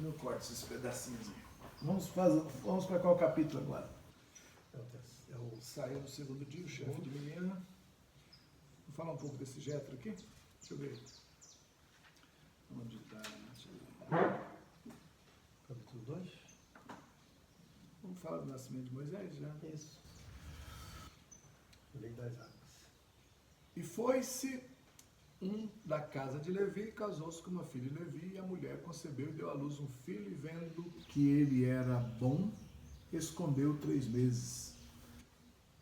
eu corto esses pedacinhos aí. Vamos para qual capítulo agora? Saiu no segundo dia, o chefe de menina. Vou falar um pouco desse Jetro aqui. Deixa eu ver. Onde está? Capítulo 2. Vamos falar do nascimento de Moisés já. Isso. Lei das águas. E foi-se um da casa de Levi e casou-se com uma filha de Levi, e a mulher concebeu e deu à luz um filho, e vendo que ele era bom, escondeu 3 meses.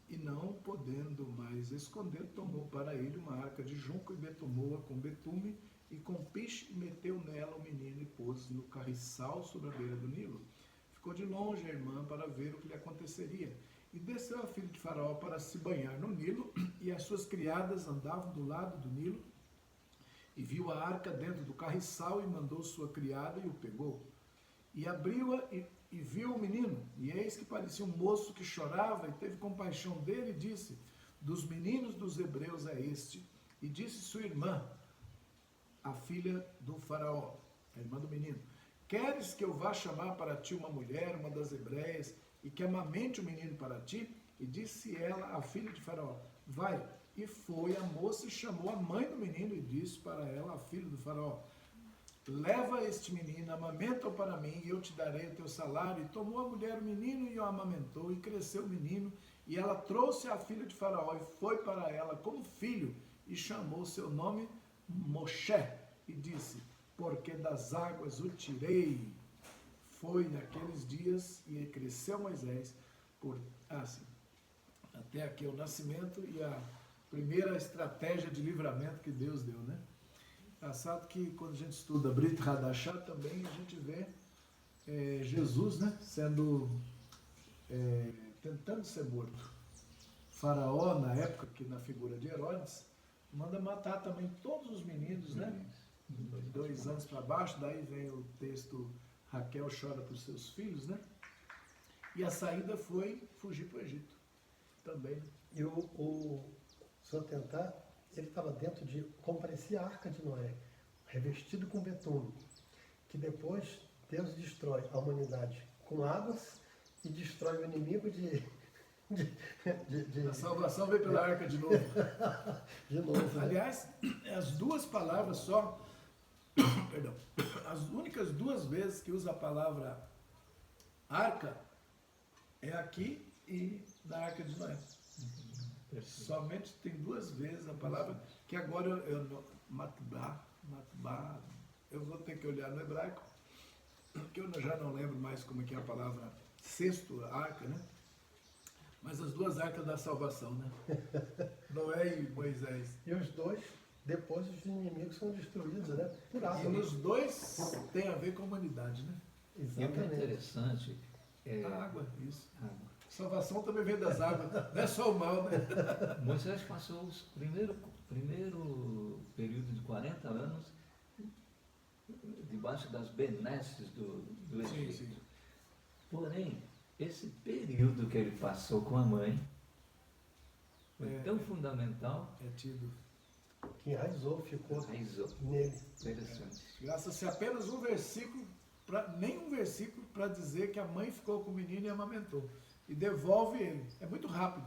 E não podendo mais esconder, tomou para ele uma arca de junco e betumou-a com betume e com piche, e meteu nela o menino e pôs no carriçal sobre a beira do Nilo. Ficou de longe a irmã para ver o que lhe aconteceria. E desceu a filha de Faraó para se banhar no Nilo, e as suas criadas andavam do lado do Nilo, e viu a arca dentro do carriçal, e mandou sua criada, e o pegou. E abriu-a, e viu o menino, e eis que parecia um moço que chorava, e teve compaixão dele, e disse: dos meninos dos hebreus é este. E disse sua irmã, a filha do Faraó, a irmã do menino: queres que eu vá chamar para ti uma mulher, uma das hebreias, e que amamente o menino para ti? E disse ela, a filha de Faraó: vai. E foi a moça e chamou a mãe do menino, e disse para ela, a filha do Faraó: leva este menino, amamenta-o para mim, e eu te darei o teu salário. E tomou a mulher o menino e o amamentou, e cresceu o menino, e ela trouxe a filha de Faraó, e foi para ela como filho, e chamou seu nome Moshe, e disse: porque das águas o tirei. Foi naqueles dias, e cresceu Moisés, até aqui o nascimento e a primeira estratégia de livramento que Deus deu, né? Engraçado que quando a gente estuda Brit Hadashah também a gente vê Jesus, né, tentando ser morto. Faraó, na época, que na figura de Herodes, manda matar também todos os meninos, né? 2 anos para baixo, daí vem o texto, Raquel chora por seus filhos, né? E a saída foi fugir para o Egito também. E o senhor tentar, ele estava dentro de, como parecia a Arca de Noé, revestido com betume, que depois Deus destrói a humanidade com águas e destrói o inimigo A salvação veio pela arca de novo. de novo. Né? Aliás, as 2 palavras só, perdão, as únicas 2 vezes que usa a palavra arca é aqui e na arca de Noé. Somente tem 2 vezes a palavra, que agora matbá, eu vou ter que olhar no hebraico, porque eu já não lembro mais como é que é a palavra sexto, arca, né? Mas as 2 arcas da salvação, né? Noé e Moisés. E os 2, depois os inimigos são destruídos, né? Por água. E nos 2 tem a ver com a humanidade, né? Exatamente. E o interessante é A água, isso. água. Salvação também vem das águas, não é só o mal, né? Moisés passou o primeiro período de 40 anos debaixo das benesses do Egito. Sim. Porém, esse período que ele passou com a mãe foi tão fundamental. É tido. Que enraizou, ficou Enraizou. nele. Interessante. Graças a apenas um versículo, nem um versículo para dizer que a mãe ficou com o menino e amamentou. E devolve ele. É muito rápido.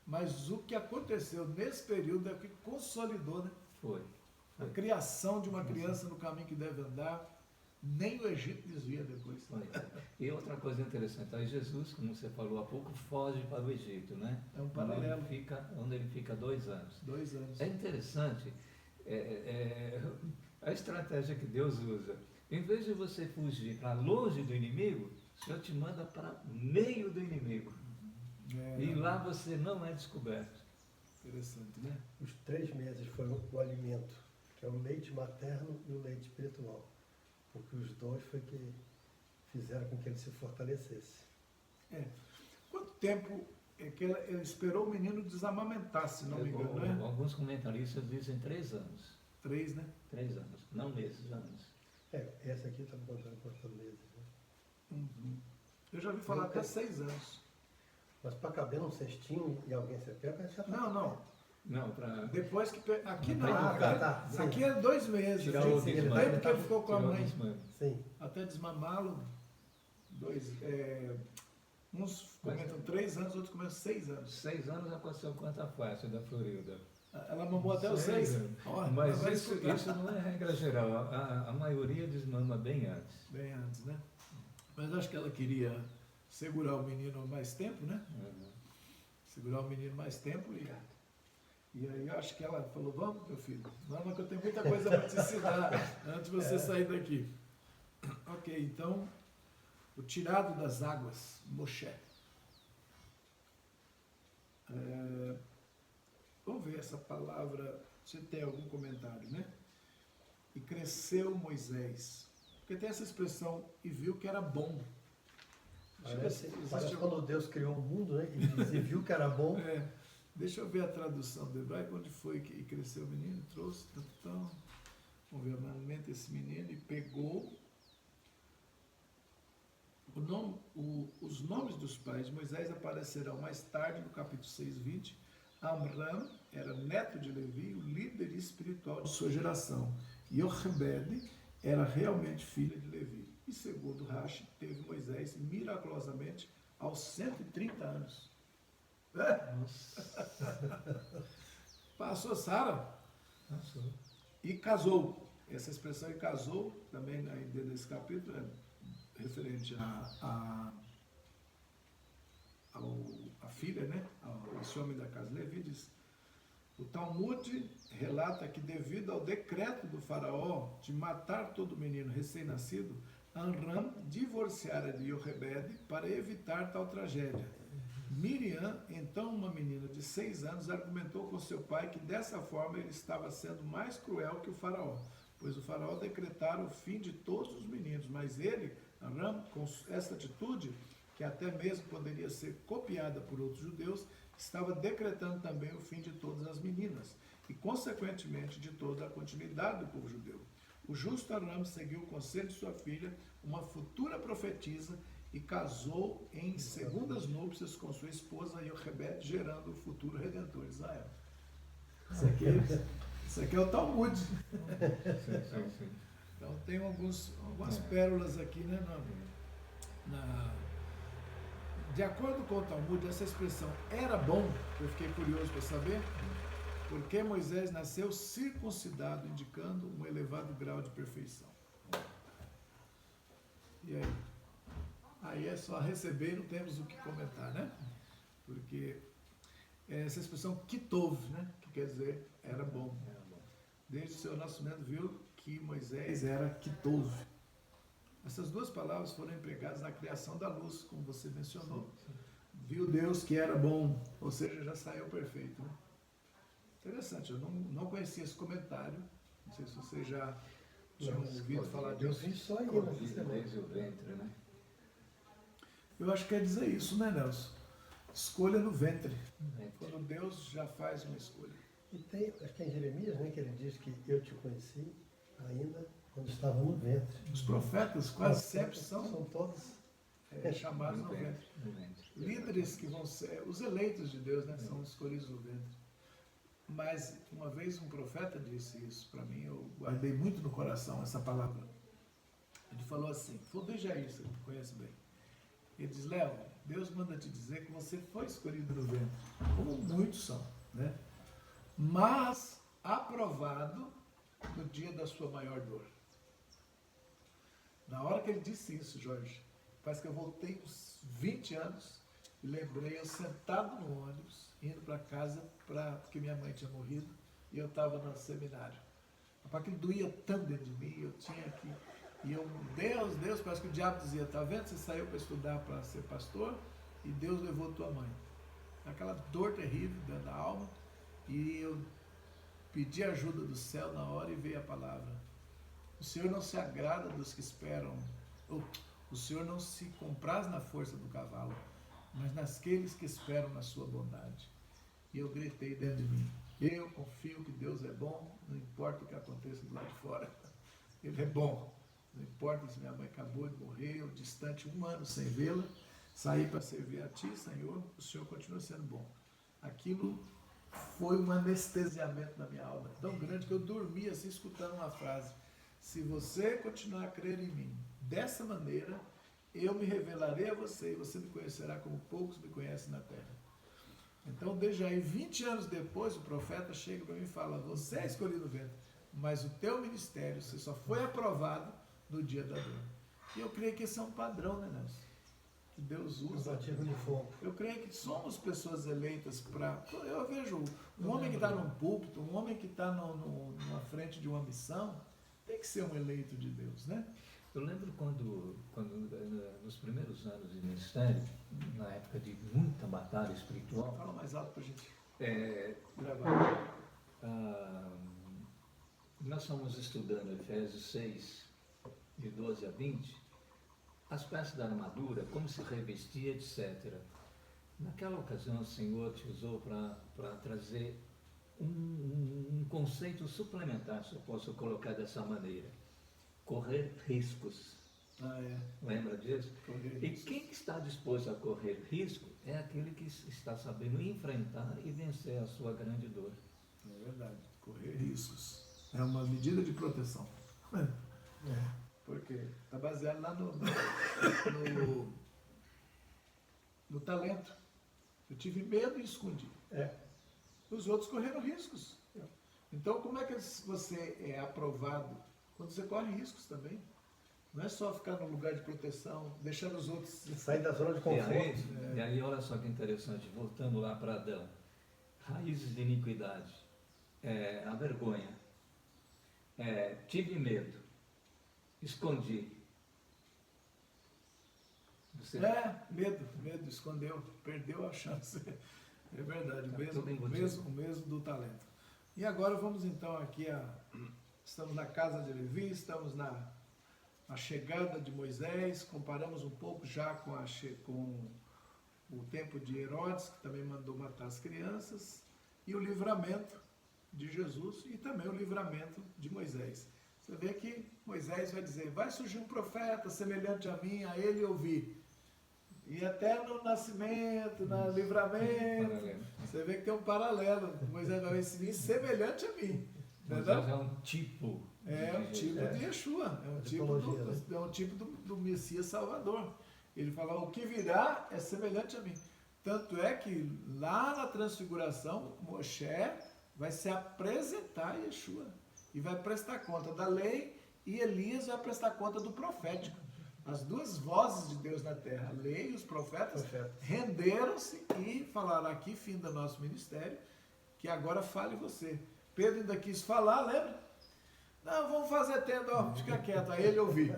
Mas o que aconteceu nesse período é o que consolidou, né? Foi. A criação de uma criança no caminho que deve andar, nem o Egito desvia depois. Foi. E outra coisa interessante, aí Jesus, como você falou há pouco, foge para o Egito, né? É um paralelo. Onde ele fica 2 anos. 2 anos. É interessante a estratégia que Deus usa. Em vez de você fugir para longe do inimigo, o Senhor te manda para meio do inimigo. E lá você não é descoberto. Interessante, né? Os 3 meses foi o alimento, que é o leite materno e o leite espiritual. Porque os 2 foi que fizeram com que ele se fortalecesse. Quanto tempo é que ele esperou o menino desamamentar, se não me engano, né? Alguns comentaristas dizem 3 anos. 3, né? 3 anos, não meses, anos. Essa aqui está contando quantos meses, né? Uhum. Eu já ouvi falar até 6 anos. Mas para caber num cestinho e alguém se pega, já tá Não. Não, para Depois que... Aqui não, Ah, tá, sim. aqui é 2 meses. tirar Sim, o sim, desmame. tempo que ele ficou com a Tirar o mãe, desmame. Sim. até desmamá-lo, uns comentam 3 anos, outros comentam 6 anos. 6 anos aconteceu quanto a faixa da Florilda. Ela mamou até os 6. Mas isso não é regra geral. A maioria desmama bem antes. Bem antes, né? Mas acho que ela queria segurar o menino mais tempo, né? Segurar o menino mais tempo e aí eu acho que ela falou, vamos, meu filho, vamos que eu tenho muita coisa para te ensinar antes de você sair daqui. Ok, então, o tirado das águas, Moshe. Vamos ver essa palavra, se tem algum comentário, né? E cresceu Moisés. Porque tem essa expressão, e viu que era bom. Parece quando Deus criou o mundo, né? E viu que era bom. Deixa eu ver a tradução do hebraico, onde foi que cresceu o menino, trouxe, então, vamos ver, alimenta esse menino e pegou os nomes dos pais de Moisés aparecerão mais tarde no capítulo 6, 20. Amram era neto de Levi, o líder espiritual de sua geração. Yochebed era realmente filha de Levi. E segundo Rashi, teve Moisés miraculosamente aos 130 anos. Passou Sara e casou. Essa expressão e casou, também dentro desse capítulo, é referente a filha, né? Esse homem da casa de Levi diz. O Talmud relata que devido ao decreto do faraó de matar todo menino recém-nascido, Amram divorciara de Yochebed para evitar tal tragédia. Miriam, então uma menina de 6 anos, argumentou com seu pai que dessa forma ele estava sendo mais cruel que o faraó, pois o faraó decretara o fim de todos os meninos, mas ele, Amram, com essa atitude, que até mesmo poderia ser copiada por outros judeus, estava decretando também o fim de todas as meninas e, consequentemente, de toda a continuidade do povo judeu. O justo Amram seguiu o conselho de sua filha, uma futura profetisa, e casou em segundas núpcias com sua esposa Yochebed, gerando o futuro redentor de Israel. Isso aqui é o Talmud. Então tem algumas pérolas aqui, né? De acordo com o Talmud, essa expressão era bom, eu fiquei curioso para saber, porque Moisés nasceu circuncidado, indicando um elevado grau de perfeição. E aí? Aí é só receber, não temos o que comentar, né? Porque essa expressão kitov, né? Que quer dizer era bom. Desde o seu nascimento viu que Moisés era kitov. Essas duas palavras foram empregadas na criação da luz, como você mencionou. Viu Deus que era bom, ou seja, já saiu perfeito, né? Interessante, eu não conhecia esse comentário. Não sei se você já tinha ouvido falar disso. Eu vi só aí, Desde o ventre, né? Eu acho que quer dizer isso, né, Nelson? Escolha no ventre. Quando Deus já faz uma escolha. E tem, acho que é em Jeremias, né, que ele diz que eu te conheci ainda quando estava no ventre. Os profetas quase sempre são todos chamados no ventre. Líderes que vão ser, os eleitos de Deus, né, são escolhidos no ventre. Mas uma vez um profeta disse isso para mim, eu guardei muito no coração essa palavra. Ele falou assim, foi o Jair, você conhece bem. Ele diz, Léo, Deus manda te dizer que você foi escolhido no ventre, como muitos são, né? Mas aprovado no dia da sua maior dor. Na hora que ele disse isso, Jorge, parece que eu voltei uns 20 anos e lembrei eu sentado no ônibus, indo para casa, porque minha mãe tinha morrido e eu estava no seminário. Rapaz, aquilo doía tanto dentro de mim, eu tinha que... E eu, Deus, parece que o diabo dizia, tá vendo? Você saiu para estudar para ser pastor e Deus levou tua mãe. Aquela dor terrível dentro da alma. E eu pedi ajuda do céu na hora e veio a palavra. O Senhor não se agrada dos que esperam. O Senhor não se compraz na força do cavalo, mas naqueles que esperam na sua bondade. E eu gritei dentro de mim. Eu confio que Deus é bom, não importa o que aconteça do lado de fora. Ele é bom. Não importa se minha mãe acabou de morrer, eu distante 1 ano sem vê-la, saí para servir a Ti, Senhor, o Senhor continua sendo bom. Aquilo foi um anestesiamento na minha alma, tão grande que eu dormi assim, escutando uma frase: se você continuar a crer em mim dessa maneira, eu me revelarei a você e você me conhecerá como poucos me conhecem na terra. Então, desde aí, 20 anos depois, o profeta chega para mim e fala: você é escolhido no ventre, mas o teu ministério, você só foi aprovado no dia da dor. E eu creio que esse é um padrão, né, Nelson? Que Deus usa. Batismo de fogo. Eu creio que somos pessoas eleitas para... Eu vejo um homem que está num púlpito, um homem que está na frente de uma missão, tem que ser um eleito de Deus, né? Eu lembro quando nos primeiros anos de ministério, na época de muita batalha espiritual, Fala mais alto para a gente é, gravar. nós estamos estudando Efésios 6, de 12 a 20, as peças da armadura, como se revestia, etc. Naquela ocasião, o Senhor te usou para trazer um conceito suplementar, se eu posso colocar dessa maneira: correr riscos. Lembra disso? E quem está disposto a correr risco é aquele que está sabendo enfrentar e vencer a sua grande dor. É verdade, correr riscos. É uma medida de proteção. Porque está baseado lá no talento. Eu tive medo e escondi. Os outros correram riscos. Então, como é que você é aprovado? Quando você corre riscos também. Não é só ficar no lugar de proteção, deixando os outros... Sair da zona de conforto. E aí, olha só que interessante, voltando lá para Adão. Raízes de iniquidade. A vergonha. Tive medo. Escondi. Medo, escondeu, perdeu a chance. É verdade, Tá o mesmo do talento. E agora vamos então aqui, estamos na casa de Levi, estamos na chegada de Moisés, comparamos um pouco já com o tempo de Herodes, que também mandou matar as crianças, e o livramento de Jesus e também o livramento de Moisés. Você vê que Moisés vai dizer: vai surgir um profeta semelhante a mim, a ele ouvir. E até no nascimento, no livramento, você vê que tem um paralelo. Moisés vai vir semelhante a mim. Moisés é um tipo. De Yeshua, é um tipo do Messias Salvador. Ele fala: o que virá é semelhante a mim. Tanto é que lá na transfiguração, Moshe vai se apresentar a Yeshua e vai prestar conta da lei, e Elias vai prestar conta do profético. As duas vozes de Deus na terra, a lei e os profetas, renderam-se e falaram: aqui fim do nosso ministério, que agora fale você. Pedro ainda quis falar, lembra? Não, vamos fazer tenda, fica quieto, aí ele ouvir.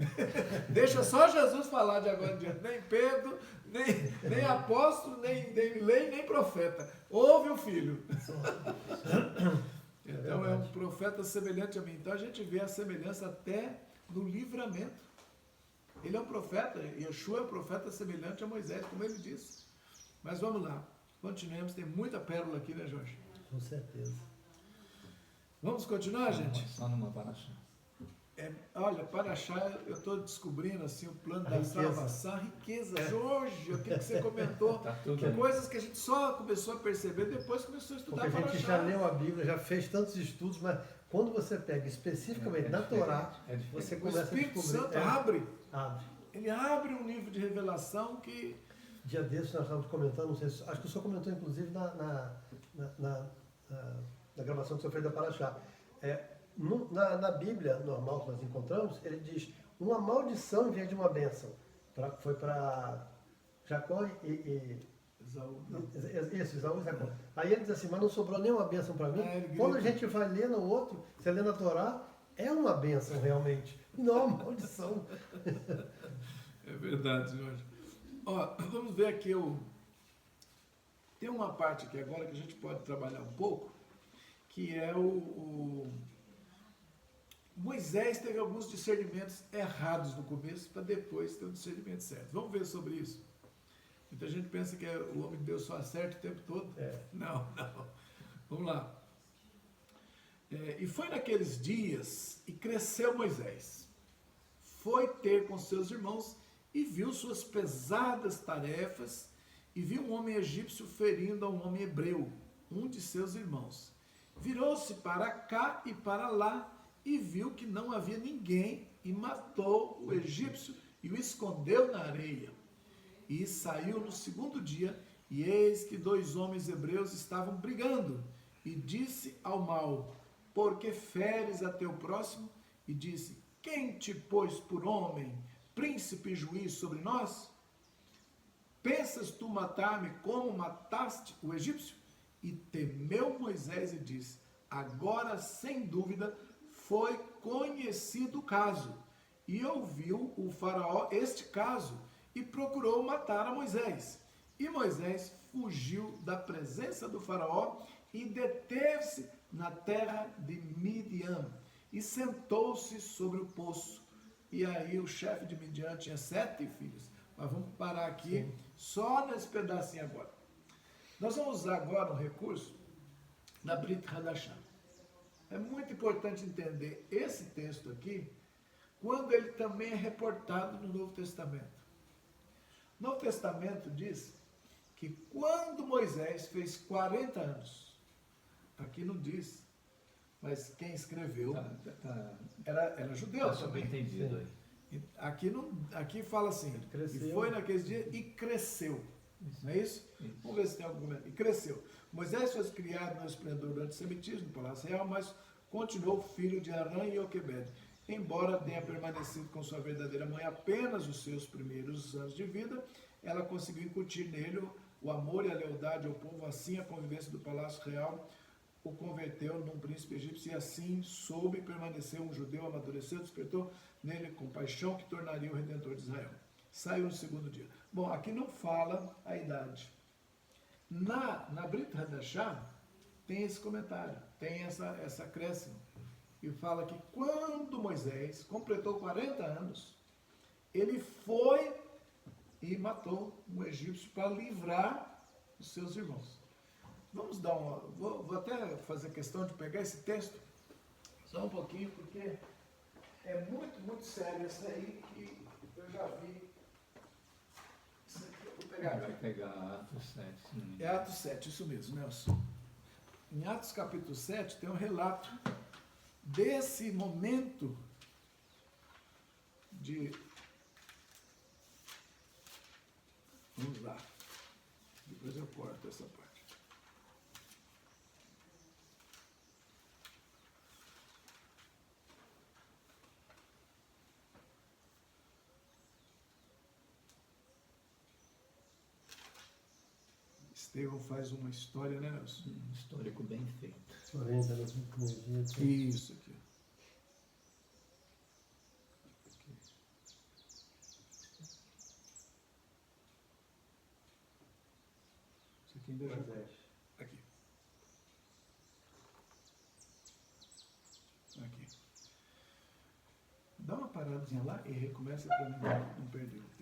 Deixa só Jesus falar de agora em diante. Nem Pedro, nem apóstolo, nem lei, nem profeta. Ouve o filho. Então é um profeta semelhante a mim. Então a gente vê a semelhança até no livramento. Ele é um profeta, Yeshua é um profeta semelhante a Moisés, como ele disse. Mas vamos lá, continuemos, tem muita pérola aqui, né, Jorge? Com certeza. Vamos continuar, gente? Só numa paraxá. Olha, paraxá, eu estou descobrindo assim o plano da salvação, a riqueza. Jorge, o que você comentou? Que coisas que a gente só começou a perceber depois começou a estudar paraxá. Porque a gente já leu a Bíblia, já fez tantos estudos, mas quando você pega especificamente na Torá, você começa a descobrir. O Espírito Santo abre. Abre. Ele abre um livro de revelação que... Dia desses nós estávamos comentando, não sei se, acho que o senhor comentou inclusive na gravação que o senhor fez da Paraxá. Na Bíblia normal que nós encontramos, ele diz: uma maldição em vez de uma bênção. Foi para Jacó e Esaú. Isso, Esaú e Jacó. Aí ele diz assim: mas não sobrou nenhuma bênção para mim. Quando a gente vai ler no outro, você lê na Torá, é uma bênção realmente, não é uma maldição. É verdade, Jorge. Ó, vamos ver aqui, tem uma parte aqui agora que a gente pode trabalhar um pouco, que é Moisés teve alguns discernimentos errados no começo, para depois ter um discernimento certo. Vamos ver sobre isso. Muita gente pensa que o homem de Deus só acerta o tempo todo. Não. Vamos lá. E foi naqueles dias, e cresceu Moisés. Foi ter com seus irmãos e viu suas pesadas tarefas, e viu um homem egípcio ferindo a um homem hebreu. um de seus irmãos. Virou-se para cá e para lá e viu que não havia ninguém e matou o egípcio e o escondeu na areia. E saiu no segundo dia, e eis que 2 homens hebreus estavam brigando. E disse ao mal: por que feres a teu próximo? E disse: quem te pôs por homem, príncipe e juiz sobre nós? Pensas tu matar-me como mataste o egípcio? E temeu Moisés e disse: agora, sem dúvida, foi conhecido o caso. E ouviu o faraó este caso, e procurou matar a Moisés. E Moisés fugiu da presença do faraó e deteve-se na terra de Midian. E sentou-se sobre o poço. E aí o chefe de Midian tinha 7 filhos. Mas vamos parar aqui só nesse pedacinho agora. Nós vamos usar agora um recurso da Brit Hadashah. É muito importante entender esse texto aqui, quando ele também é reportado no Novo Testamento. O Novo Testamento diz que quando Moisés fez 40 anos, aqui não diz, mas quem escreveu era judeu também. Entendido aí. Aqui fala assim, e foi naqueles dias e cresceu. Não é isso? Vamos ver se tem algum momento. E cresceu. Moisés foi criado no esplendor do antissemitismo, no Palácio Real, mas continuou filho de Arã e Joquebed. Embora tenha permanecido com sua verdadeira mãe apenas os seus primeiros anos de vida, ela conseguiu incutir nele o amor e a lealdade ao povo. Assim, a convivência do Palácio Real o converteu num príncipe egípcio, e assim soube permanecer um judeu, amadureceu, despertou nele compaixão que tornaria o Redentor de Israel. Saiu no segundo dia. Bom, aqui não fala a idade. Na Brit Hadashah tem esse comentário, tem essa acréscimo. E fala que quando Moisés completou 40 anos, ele foi e matou um egípcio para livrar os seus irmãos. Vamos dar uma... Vou até fazer questão de pegar esse texto, só um pouquinho, porque é muito, muito sério isso aí, que eu já vi. Isso aqui eu vou pegar. Vai pegar Atos 7. Sim. É Atos 7, isso mesmo, Nelson. Em Atos capítulo 7 tem um relato desse momento de... Vamos lá. Depois eu corto essa parte. Estevão faz uma história, né, Nelson? Um histórico bem feito. Orienta nos últimos dias. Isso aqui. Isso aqui ainda já... Aqui. Aqui. Dá uma paradinha lá e recomeça para não perder o tempo.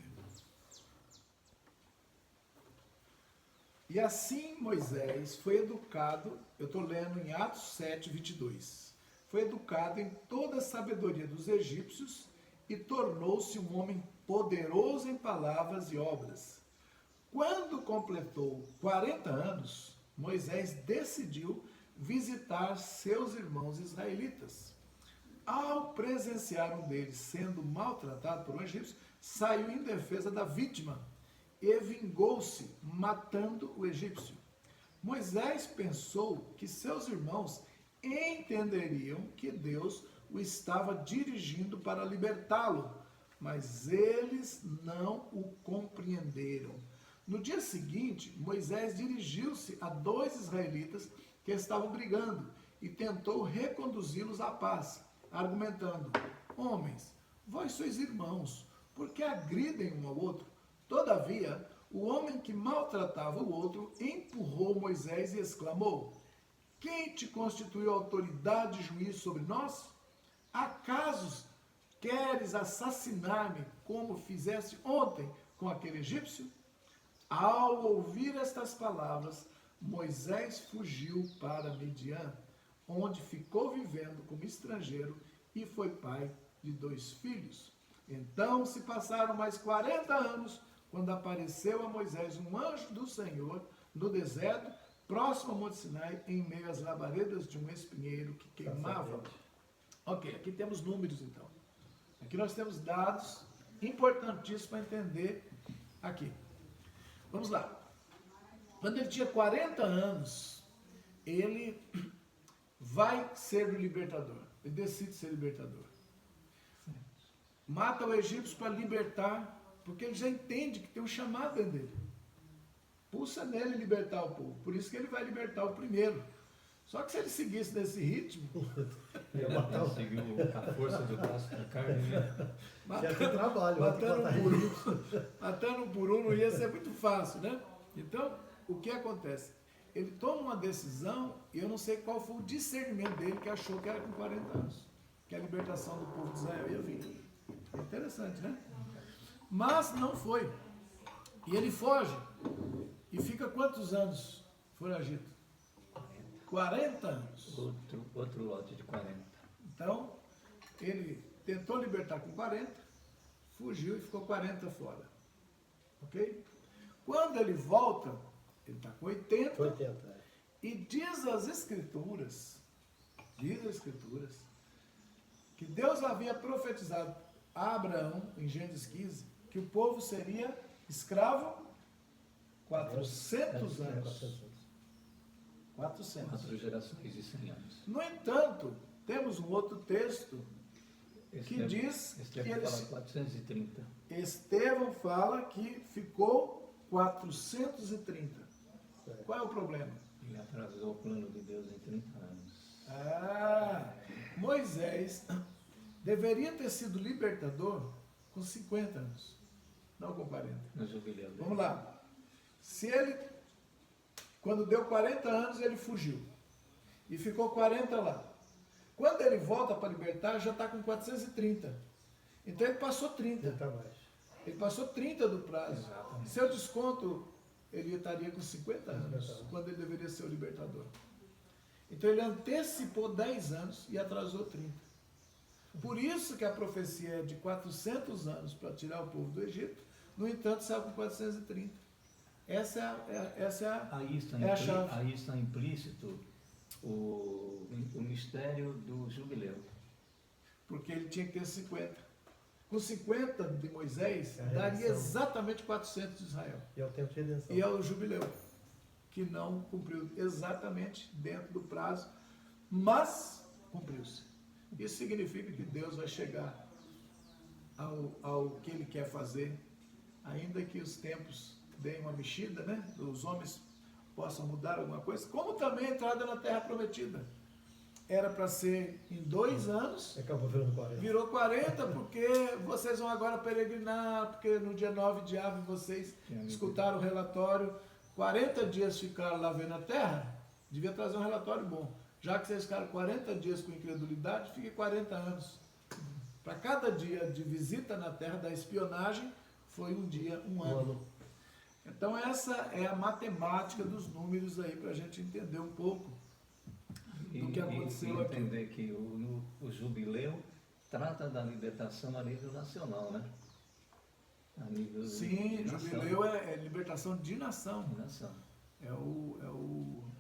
E assim Moisés foi educado, eu estou lendo em Atos 7, 22, foi educado em toda a sabedoria dos egípcios e tornou-se um homem poderoso em palavras e obras. Quando completou 40 anos, Moisés decidiu visitar seus irmãos israelitas. Ao presenciar um deles sendo maltratado por um egípcio, saiu em defesa da vítima e vingou-se, matando o egípcio. Moisés pensou que seus irmãos entenderiam que Deus o estava dirigindo para libertá-lo, mas eles não o compreenderam. No dia seguinte, Moisés dirigiu-se a 2 israelitas que estavam brigando e tentou reconduzi-los à paz, argumentando: homens, vós sois irmãos, por que agridem um ao outro? Todavia, o homem que maltratava o outro empurrou Moisés e exclamou: quem te constituiu autoridade e juiz sobre nós? Acaso queres assassinar-me como fizeste ontem com aquele egípcio? Ao ouvir estas palavras, Moisés fugiu para Midian, onde ficou vivendo como estrangeiro e foi pai de 2 filhos. Então se passaram mais 40 anos, quando apareceu a Moisés um anjo do Senhor no deserto, próximo ao Monte Sinai, em meio às labaredas de um espinheiro que queimava. Ok, aqui temos números então. Aqui nós temos dados importantíssimos para entender aqui. Vamos lá. Quando ele tinha 40 anos, ele vai ser o libertador. Ele decide ser libertador. Mata o egípcio para libertar, porque ele já entende que tem um chamado dentro dele. Pulsa nele libertar o povo. Por isso que ele vai libertar o primeiro. Só que se ele seguisse nesse ritmo... Ele seguiu a força do braço da carne. Ia ter trabalho. Matando um por um não ia ser muito fácil, né? Então, o que acontece? Ele toma uma decisão, e eu não sei qual foi o discernimento dele, que achou que era com 40 anos. Que a libertação do povo de Israel ia vir. É interessante, né? Mas não foi. E ele foge. E fica quantos anos foragido? 40 anos. Outro lote de 40. Então, ele tentou libertar com 40, fugiu e ficou 40 fora. Ok? Quando ele volta, ele está com 80. 80. E diz as Escrituras, que Deus havia profetizado a Abraão, em Gênesis 15, que o povo seria escravo 400 anos. 400. 4 gerações e 100 anos. No entanto, temos um outro texto que diz que Estevão eles... fala 430. Estevão fala que ficou 430. Qual é o problema? Ele atrasou o plano de Deus em 30 anos. Moisés deveria ter sido libertador com 50 anos, não com 40. No jubileu dele. Vamos lá. Se ele, quando deu 40 anos, ele fugiu. E ficou 40 lá. Quando ele volta para libertar, já está com 430. Então ele passou 30. Ele passou 30 do prazo. Exatamente. Seu desconto, ele estaria com 50 anos, quando ele deveria ser o libertador. Então ele antecipou 10 anos e atrasou 30. Por isso que a profecia é de 400 anos para tirar o povo do Egito, no entanto saiu com 430. Essa é a chave. Aí está implícito o mistério do jubileu. Porque ele tinha que ter 50. Com 50 de Moisés, É a daria redenção. exatamente 400 de Israel. E é o tempo de redenção. E é o jubileu, que não cumpriu exatamente dentro do prazo, mas cumpriu-se. Isso significa que Deus vai chegar ao que Ele quer fazer, ainda que os tempos deem uma mexida, né? Os homens possam mudar alguma coisa, como também a entrada na Terra Prometida. Era para ser em 2 anos, Acabou virando 40. virou 40, porque vocês vão agora peregrinar, porque no dia 9 de abril vocês escutaram o relatório, 40 dias ficaram lá vendo a terra, devia trazer um relatório bom. Já que vocês ficaram 40 dias com incredulidade, fique 40 anos. Para cada dia de visita na terra da espionagem, foi um dia, um ano. Então essa é a matemática dos números aí, para a gente entender um pouco do que aconteceu aqui. Entender que o jubileu trata da libertação a nível nacional, né? A nível Sim, nação. jubileu é libertação de nação. Nação.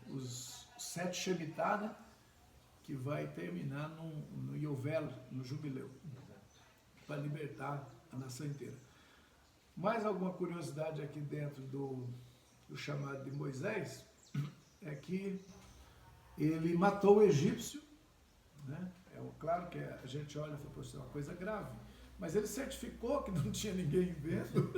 Os 7 Shemitah, né? Que vai terminar no Yovel, no jubileu, para libertar a nação inteira. Mais alguma curiosidade aqui dentro do chamado de Moisés é que ele matou o egípcio, né? Claro que a gente olha e fala, poxa, é uma coisa grave, mas ele certificou que não tinha ninguém vendo,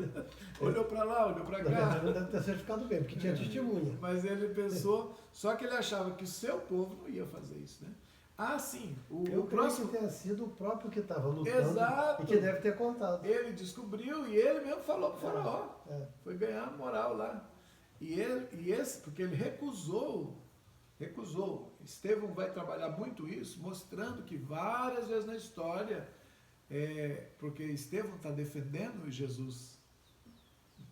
olhou para lá, olhou para cá. Na verdade, não deve ter certificado bem, porque tinha testemunha. Mas ele pensou, só que ele achava que o seu povo não ia fazer isso, né? Ah, sim, Eu o creio próximo... que tenha sido o próprio que estava lutando. Exato. E que deve ter contado. Ele descobriu e ele mesmo falou para o faraó. É. Foi ganhar moral lá. Porque ele recusou. Estevão vai trabalhar muito isso, mostrando que várias vezes na história, porque Estevão está defendendo Jesus,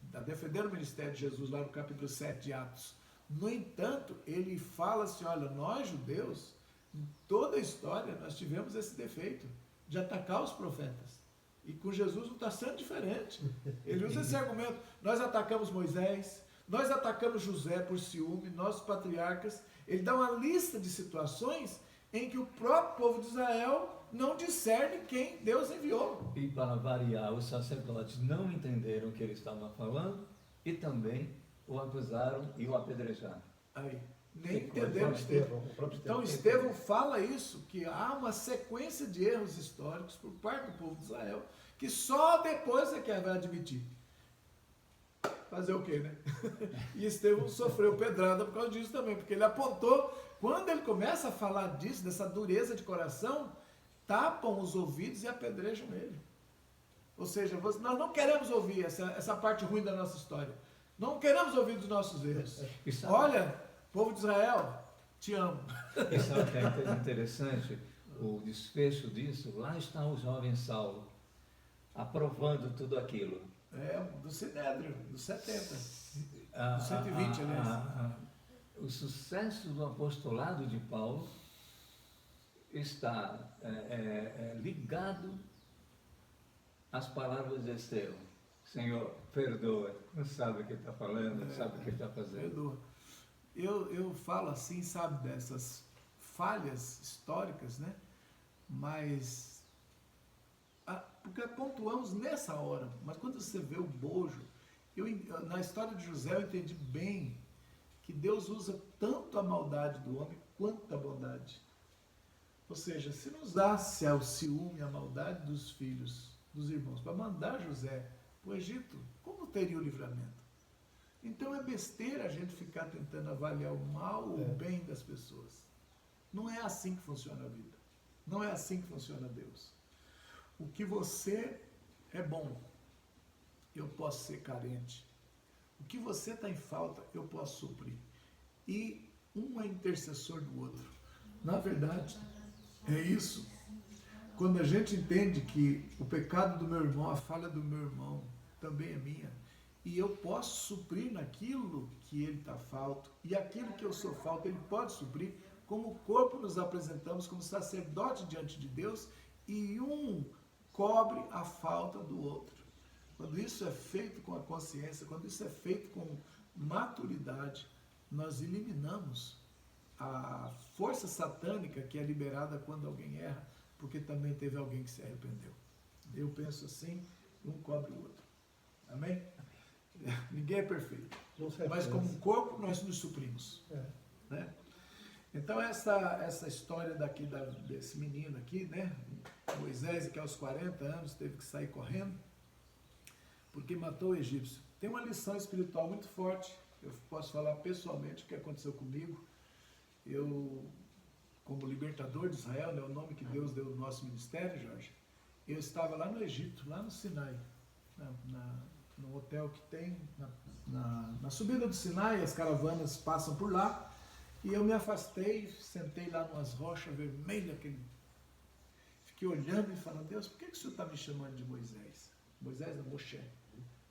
está defendendo o ministério de Jesus lá no capítulo 7 de Atos. No entanto, ele fala assim, olha, nós judeus, em toda a história, nós tivemos esse defeito de atacar os profetas. E com Jesus não está sendo diferente. Ele usa esse argumento. Nós atacamos Moisés, nós atacamos José por ciúme, nossos patriarcas. Ele dá uma lista de situações em que o próprio povo de Israel não discerne quem Deus enviou. E para variar, os sacerdotes não entenderam o que ele estava falando e também o acusaram e o apedrejaram. Aí, nem Que coisa. entenderam Estevão. O próprio Então Estevão fala isso, que há uma sequência de erros históricos por parte do povo de Israel, que só depois é que vai admitir. Fazer o quê, né? E Estevão sofreu pedrada por causa disso também, porque ele apontou, quando ele começa a falar disso, dessa dureza de coração, tapam os ouvidos e apedrejam ele. Ou seja, nós não queremos ouvir essa parte ruim da nossa história. Não queremos ouvir dos nossos erros. Olha, povo de Israel, te amo. E sabe o que é interessante? O desfecho disso, lá está o jovem Saulo, aprovando tudo aquilo. Do Sinédrio, dos 70. Ah, Dos 120, aliás. O sucesso do apostolado de Paulo está ligado às palavras de Estevão. Senhor, perdoa, não sabe o que está falando, não sabe o que está fazendo. Perdoa. Eu falo assim, sabe, dessas falhas históricas, né? Mas, porque pontuamos nessa hora, mas quando você vê o bojo, na história de José eu entendi bem que Deus usa tanto a maldade do homem quanto a bondade. Ou seja, se não usasse o ciúme, a maldade dos filhos, dos irmãos, para mandar José para o Egito, como teria o livramento? Então é besteira a gente ficar tentando avaliar o mal ou o bem das pessoas. Não é assim que funciona a vida. Não é assim que funciona Deus. O que você é bom, eu posso ser carente. O que você está em falta, eu posso suprir. E um é intercessor do outro. Na verdade, é isso. Quando a gente entende que o pecado do meu irmão, a falha do meu irmão, também é minha, e eu posso suprir naquilo que ele está falto, e aquilo que eu sou falto, ele pode suprir, como corpo nos apresentamos como sacerdote diante de Deus, e um cobre a falta do outro. Quando isso é feito com a consciência, quando isso é feito com maturidade, nós eliminamos a força satânica que é liberada quando alguém erra, porque também teve alguém que se arrependeu. Eu penso assim, um cobre o outro. Amém? Ninguém é perfeito. Mas como corpo nós nos suprimos. Né? Então essa história desse menino aqui, né? Moisés, que aos 40 anos teve que sair correndo, porque matou o egípcio. Tem uma lição espiritual muito forte. Eu posso falar pessoalmente o que aconteceu comigo. Eu, como libertador de Israel, né, o nome que Deus deu no nosso ministério, Jorge, eu estava lá no Egito, lá no Sinai, no hotel que tem, na subida do Sinai, as caravanas passam por lá, e eu me afastei, sentei lá numas rochas vermelhas, fiquei olhando e falando, Deus, por que o Senhor está me chamando de Moisés? Moisés não, Moshe.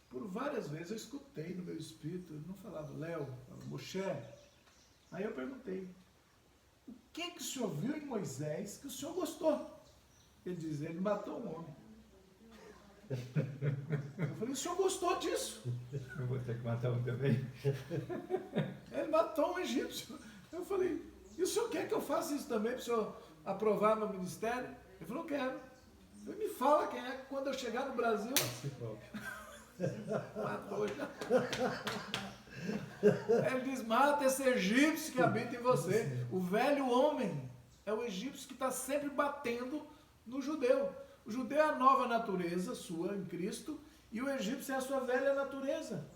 Por várias vezes eu escutei no meu espírito, ele não falava Léo, falava Moshe. Aí eu perguntei, o que o Senhor viu em Moisés que o Senhor gostou? Ele diz, ele matou um homem. Eu falei, o Senhor gostou disso? Eu vou ter que matar um também. Ele matou um egípcio. Eu falei, e o Senhor quer que eu faça isso também para o Senhor aprovar meu ministério? Ele falou, quero. Ele me fala quem é, quando eu chegar no Brasil. Matou já. Ele diz, mata esse egípcio que habita em você. O velho homem é o egípcio que está sempre batendo no judeu. O judeu é a nova natureza sua em Cristo e o egípcio é a sua velha natureza.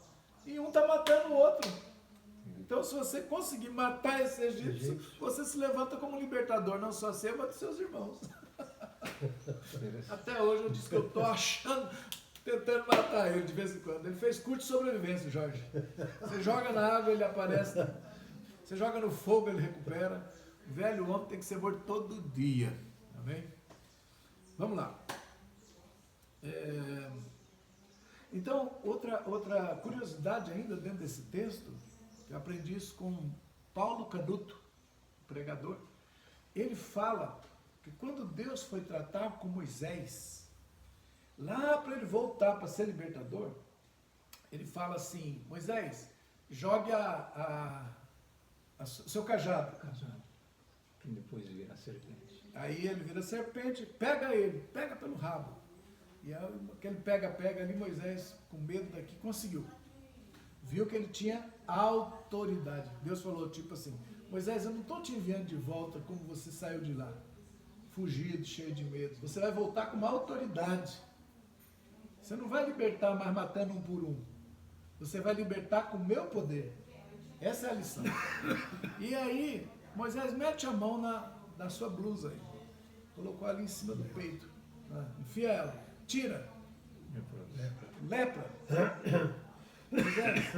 E um está matando o outro. Então, se você conseguir matar esse egípcio, você se levanta como libertador, não só seu, mas dos seus irmãos. Até hoje eu disse que eu estou tentando matar ele de vez em quando. Ele fez curso de sobrevivência, Jorge. Você joga na água, ele aparece. Você joga no fogo, ele recupera. O velho homem tem que ser morto todo dia. Amém? Vamos lá. Então, outra curiosidade ainda dentro desse texto, eu aprendi isso com Paulo Canuto, pregador. Ele fala que quando Deus foi tratar com Moisés, lá para ele voltar para ser libertador, ele fala assim, Moisés, jogue seu cajado. Casado. Que depois vira serpente. Aí ele vira serpente, pega ele, pega pelo rabo. E aquele pega ali, Moisés, com medo daqui, conseguiu. Viu que ele tinha autoridade. Deus falou tipo assim, Moisés, eu não estou te enviando de volta como você saiu de lá, fugido, cheio de medo. Você vai voltar com uma autoridade. Você não vai libertar mais matando um por um. Você vai libertar com o meu poder. Essa é a lição. E aí, Moisés mete a mão na sua blusa aí. Colocou ali em cima do peito. Enfia ela. Tira. Lepra. Moisés,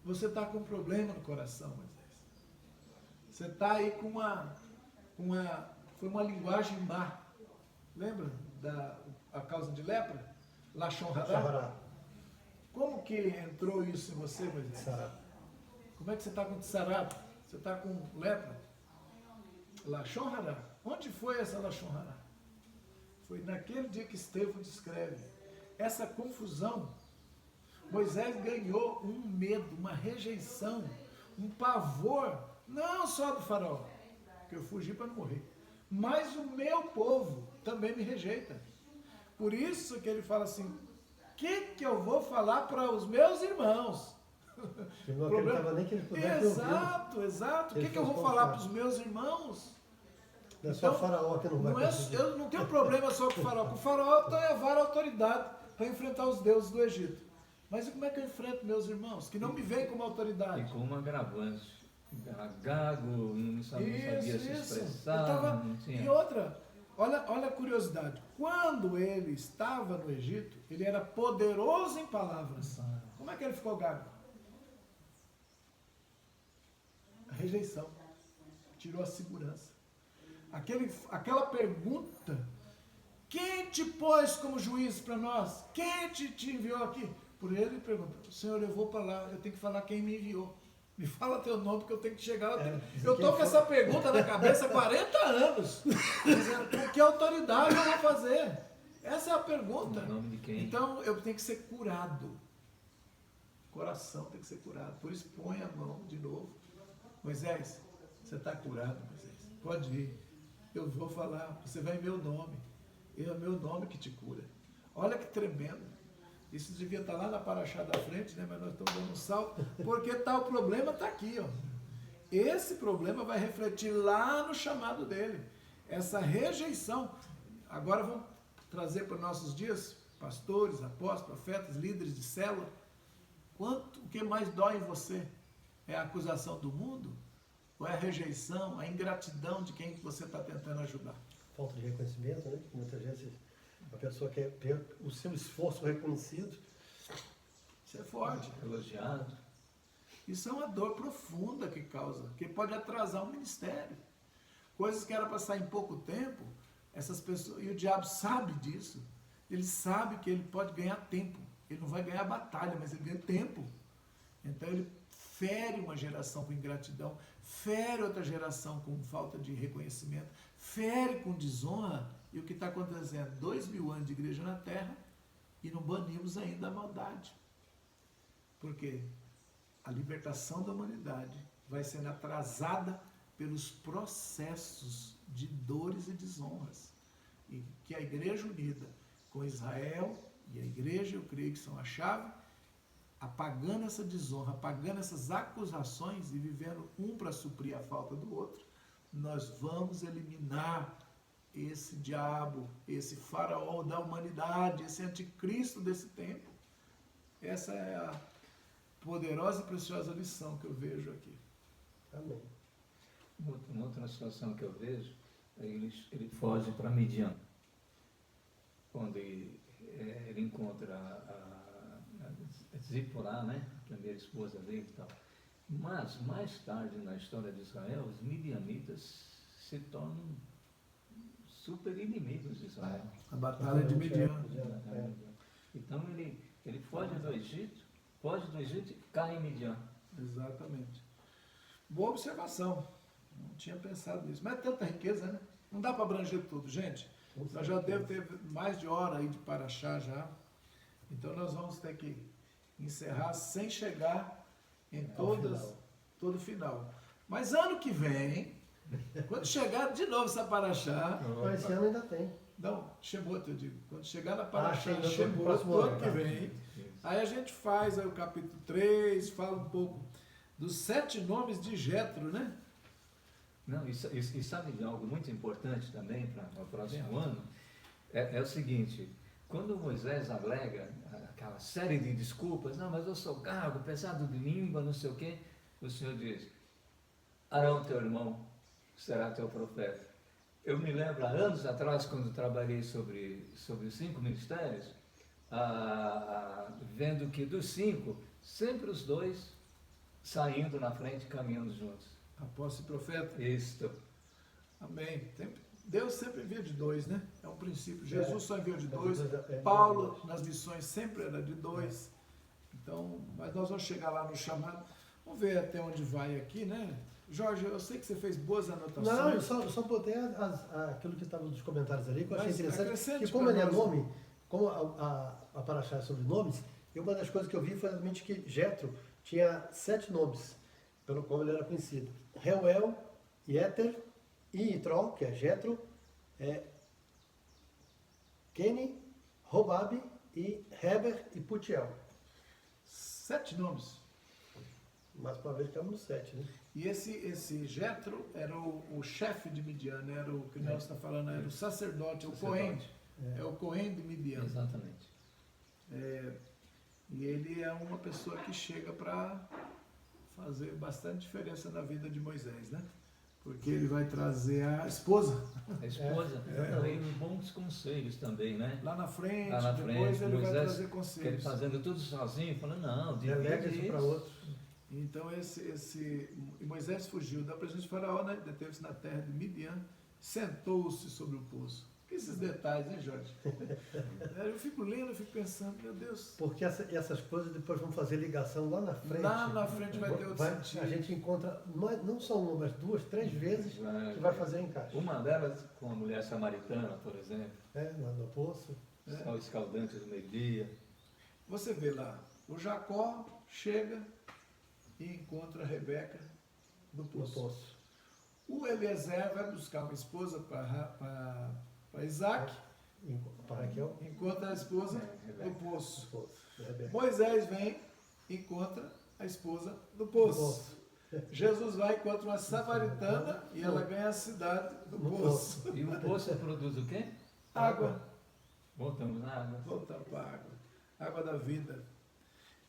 você está com um problema no coração, Moisés. Você está aí com foi uma linguagem má. Lembra a causa de lepra? Lashon Hará. Como que entrou isso em você, Moisés? Como é que você está com tsarato? Você está com lepra? Lashon Hará. Onde foi essa Lashon Hará? Foi naquele dia que Estevão descreve. Essa confusão, Moisés ganhou um medo, uma rejeição, um pavor, não só do faraó, que eu fugi para não morrer, mas o meu povo também me rejeita. Por isso que ele fala assim, o que eu vou falar para os meus irmãos? Ele não acreditava nem que ele pudesse ouvir. Exato. O que eu vou falar para os meus irmãos? Não é só o faraó que não vai conseguir. Eu não tenho problema só com o faraó. Com o faraó eu tenho a vara autoridade para enfrentar os deuses do Egito. Mas e como é que eu enfrento meus irmãos? Que não me veem como autoridade. E com um agravante. Era gago, não sabia se expressar. Não tinha... E outra, olha a curiosidade. Quando ele estava no Egito, ele era poderoso em palavras. Como é que ele ficou gago? A rejeição. Tirou a segurança. Aquela pergunta, quem te pôs como juiz para nós? Quem te enviou aqui? Por ele pergunta, Senhor, eu vou para lá, eu tenho que falar quem me enviou. Me fala teu nome, porque eu tenho que chegar lá. Eu estou com essa pergunta na cabeça há 40 anos. Dizendo, com que autoridade eu vou fazer? Essa é a pergunta. O nome de quem? Então, eu tenho que ser curado. O coração tem que ser curado. Por isso, põe a mão de novo. Moisés, você está curado, Moisés. Pode ir. Eu vou falar, você vai em meu nome. É o meu nome que te cura. Olha que tremendo. Isso devia estar lá na paraxá da frente, né? Mas nós estamos dando um salto. Porque o problema está aqui, ó. Esse problema vai refletir lá no chamado dele. Essa rejeição. Agora vamos trazer para os nossos dias, pastores, apóstolos, profetas, líderes de célula. O que mais dói em você? É a acusação do mundo? Ou é a rejeição, a ingratidão de quem você está tentando ajudar? Falta de reconhecimento, né? Muitas vezes a pessoa quer ter o seu esforço reconhecido. Isso é forte. Elogiado. Isso é uma dor profunda que causa, que pode atrasar o ministério. Coisas que era para sair em pouco tempo, essas pessoas, e o diabo sabe disso. Ele sabe que ele pode ganhar tempo. Ele não vai ganhar batalha, mas ele ganha tempo. Então ele fere uma geração com ingratidão, fere outra geração com falta de reconhecimento, fere com desonra. E o que está acontecendo? 2000 anos de igreja na terra e não banimos ainda a maldade. Por quê? A libertação da humanidade vai sendo atrasada pelos processos de dores e desonras. E que a igreja unida com Israel e a igreja, eu creio que são a chave, apagando essa desonra, apagando essas acusações e vivendo um para suprir a falta do outro, nós vamos eliminar esse diabo, esse faraó da humanidade, esse anticristo desse tempo. Essa é a poderosa e preciosa lição que eu vejo aqui. Amém. Uma outra situação que eu vejo, ele foge para Midian, quando ele encontra a Zipporá, né? A primeira esposa dele e tal. Mas, mais tarde na história de Israel, os midianitas se tornam super inimigos de Israel. A batalha de Midian. Então ele foge do Egito e cai em Midian. Exatamente. Boa observação. Não tinha pensado nisso. Mas é tanta riqueza, né? Não dá para abranger tudo, gente. Nós já devo ter mais de hora aí de paraxá já. Então nós vamos ter que encerrar sem chegar em Ao todas, final. todo final. Mas ano que vem, quando chegar de novo essa Paraxá, Mas esse ano ainda tem. não, Shemot eu digo, quando chegar na Paraxá, sim, no Shemot, próximo do ano, ano que tá. vem, aí a gente faz aí o capítulo 3, fala um pouco dos 7 nomes de Jetro, né? Não, e sabe de algo muito importante também para o próximo ano? É o seguinte, quando Moisés alega aquela série de desculpas, não, mas eu sou gago, pesado de língua, não sei o quê, o Senhor diz, Arão, teu irmão, será teu profeta. Eu me lembro, há anos atrás, quando trabalhei sobre os 5 ministérios, vendo que dos 5, sempre os 2 saindo na frente, caminhando juntos. Apóstolo e profeta. Isto. Amém. Deus sempre envia de 2, né? É um princípio. Jesus só enviou de 2. É, Paulo, nas missões, sempre era de 2. Então, mas nós vamos chegar lá no chamado. Vamos ver até onde vai aqui, né? Jorge, eu sei que você fez boas anotações. Não, eu só botei aquilo que estava nos comentários ali, que eu achei Mas interessante. acrescente Que como pra ele é nós. nome, como a Paraxá é sobre nomes, e uma das coisas que eu vi foi realmente que Jetro tinha 7 nomes, pelo como ele era conhecido. Reuel, Yeter, e Itró, que é Jetro, Keni, Robabe, e Heber e Putiel. 7 nomes. Mas para ver que estamos no 7, né? E esse Jetro era o chefe de Midian, né? Era o que nós está falando, era o sacerdote, o Cohen. É o Cohen de Midian. Exatamente. E ele é uma pessoa que chega para fazer bastante diferença na vida de Moisés, né? Porque ele vai trazer a esposa A esposa, e bons conselhos também, né? lá na frente, Lá na depois frente, ele vai Moisés, trazer que ele conselhos. fazendo tudo sozinho, falando, não, Delega divide isso para isso. outros. Então e Moisés fugiu da presença de Faraó, né? Deteve-se na terra de Midian, sentou-se sobre o poço. Esses detalhes, hein, Jorge? Eu fico lendo, eu fico pensando, meu Deus. Porque essas coisas depois vão fazer ligação lá na frente. Lá na frente vai ter outro sentido. A gente encontra não só uma, mas 2, 3 vezes que vai fazer o encaixe. Uma delas com a mulher samaritana, por exemplo, Lá no poço. o escaldante do meio-dia. Você vê lá, o Jacó chega e encontra a Rebeca no No poço. poço. O Eliezer vai buscar uma esposa para Isaac, Para Raquel, encontra a esposa Rebeca. no no poço. poço. Rebeca. Moisés vem, encontra a esposa no No poço. Jesus vai, encontra uma samaritana e ela ganha a cidade do No poço. E o poço produz o quê? Água. Voltamos na água. Voltamos para a água. Água da vida.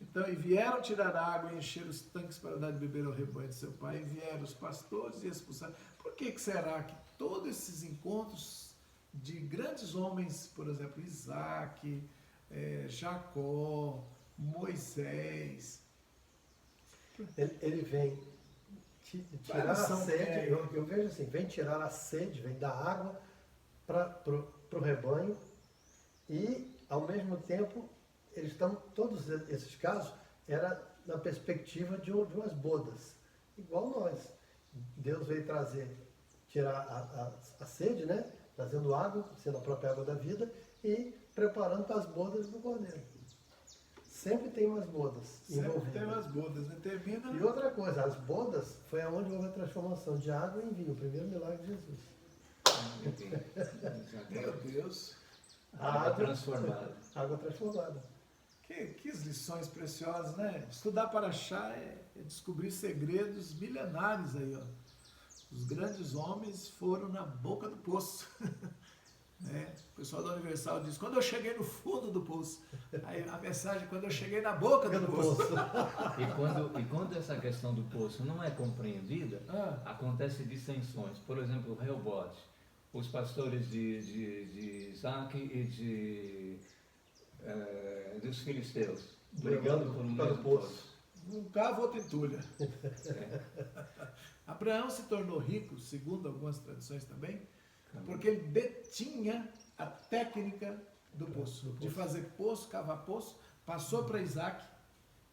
Então, e vieram tirar água e encher os tanques para dar de beber ao rebanho de seu pai. E vieram os pastores e expulsaram. Por que será que todos esses encontros de grandes homens, por exemplo, Isaac, Jacó, Moisés, Ele vem tirar a São sede. quem? Eu vejo assim, vem tirar a sede, vem dar água para o rebanho e, ao mesmo tempo, eles estão, todos esses casos, era na perspectiva de umas bodas, igual nós. Deus veio tirar a sede, né? Trazendo água, sendo a própria água da vida, e preparando para as bodas do Cordeiro. Sempre tem umas bodas sempre envolvidas. tem umas bodas, né? Termina. E outra coisa, as bodas foi aonde houve a transformação de água em vinho, o primeiro milagre de Jesus. Meu Deus, Água transformada. Água transformada. que lições preciosas, né? Estudar Paraxá é descobrir segredos milenares aí, ó. Os grandes homens foram na boca do poço. Né? O pessoal da Universal diz, quando eu cheguei no fundo do poço. Aí a mensagem, quando eu cheguei na boca do poço. E quando essa questão do poço não é compreendida, acontece dissensões. Por exemplo, o Reobote, os pastores de Isaac e dos filisteus, brigando por um mesmo poço. Um cavo, outro entulha. Abraão se tornou rico, segundo algumas tradições também, porque ele detinha a técnica do poço, de fazer poço, cavar poço, passou para Isaac,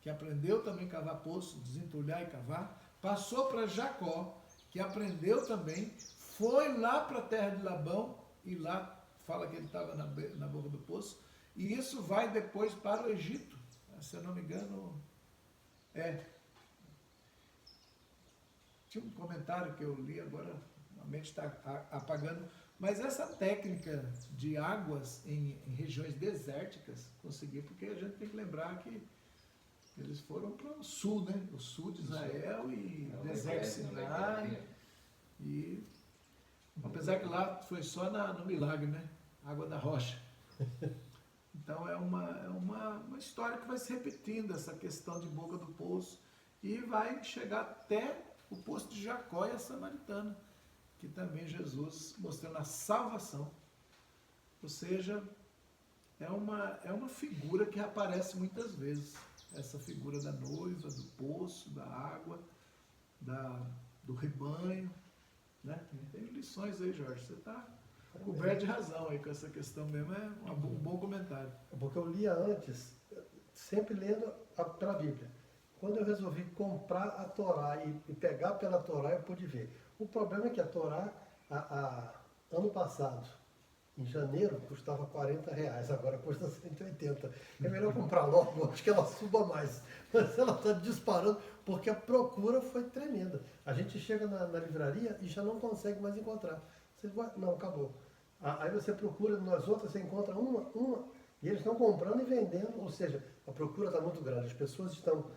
que aprendeu também a cavar poço, desentulhar e cavar, passou para Jacó, que aprendeu também, foi lá para a terra de Labão, e lá fala que ele estava na boca do poço, e isso vai depois para o Egito, se eu não me engano, tinha um comentário que eu li, agora a mente está apagando, mas essa técnica de águas em regiões desérticas, consegui, porque a gente tem que lembrar que eles foram para o sul, né? O sul de Israel e deserto Sinai. E apesar que lá foi só no milagre, né? Água da rocha. Então é uma história que vai se repetindo, essa questão de boca do poço, e vai chegar até o poço de Jacó e a Samaritana, que também Jesus mostrando a salvação. Ou seja, é uma figura que aparece muitas vezes, essa figura da noiva, do poço, da água, do rebanho, né? Tem lições aí, Jorge, você está coberto de razão aí com essa questão mesmo, é um bom comentário. Porque eu lia antes, sempre lendo pela Bíblia. Quando eu resolvi comprar a Torá e pegar pela Torá, eu pude ver. O problema é que a Torá, ano passado, em janeiro, custava R$40, agora custa 180. É melhor comprar logo, acho que ela suba mais. Mas ela está disparando, porque a procura foi tremenda. A gente chega na livraria e já não consegue mais encontrar. Você vai, não, acabou. Aí você procura nas outras, você encontra uma, e eles estão comprando e vendendo, ou seja, a procura está muito grande. As pessoas estão